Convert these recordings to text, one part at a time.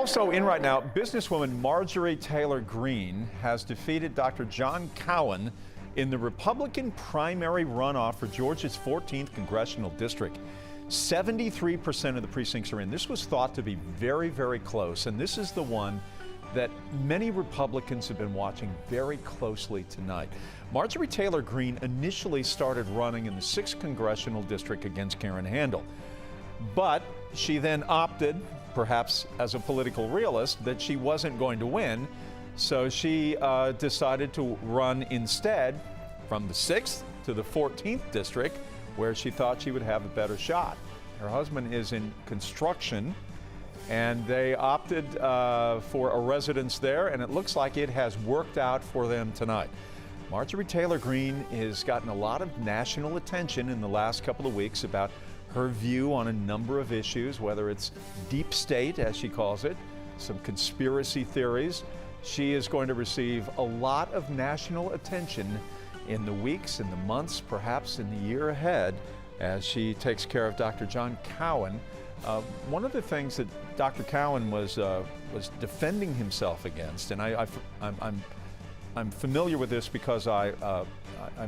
Also in right now, businesswoman Marjorie Taylor Greene has defeated Dr. John Cowan in the Republican primary runoff for Georgia's 14th congressional district. 73% of the precincts are in. This was thought to be very, very close, and this is the one that many Republicans have been watching very closely tonight. Marjorie Taylor Greene initially started running in the 6th congressional district against Karen Handel, but she then opted, perhaps as a political realist, that she wasn't going to win, so she decided to run instead from the 6th to the 14th district, where she thought she would have a better shot. Her husband is in construction, and they opted for a residence there, and it looks like it has worked out for them tonight. Marjorie Taylor Greene has gotten a lot of national attention in the last couple of weeks about her view on a number of issues, whether it's deep state, as she calls it, some conspiracy theories. She is going to receive a lot of national attention in the weeks, in the months, perhaps in the year ahead, as she takes care of Dr. John Cowan. One of the things that Dr. Cowan was defending himself against, and I'm familiar with this because I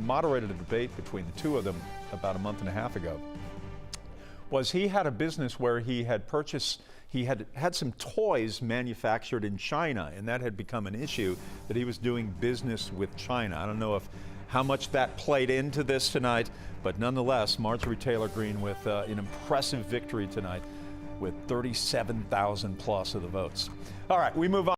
moderated a debate between the two of them about a month and a half ago, was he had a business where he had had some toys manufactured in China, and that had become an issue, that he was doing business with China. I don't know how much that played into this tonight, but nonetheless, Marjorie Taylor Greene with an impressive victory tonight with 37,000 plus of the votes. All right, we move on.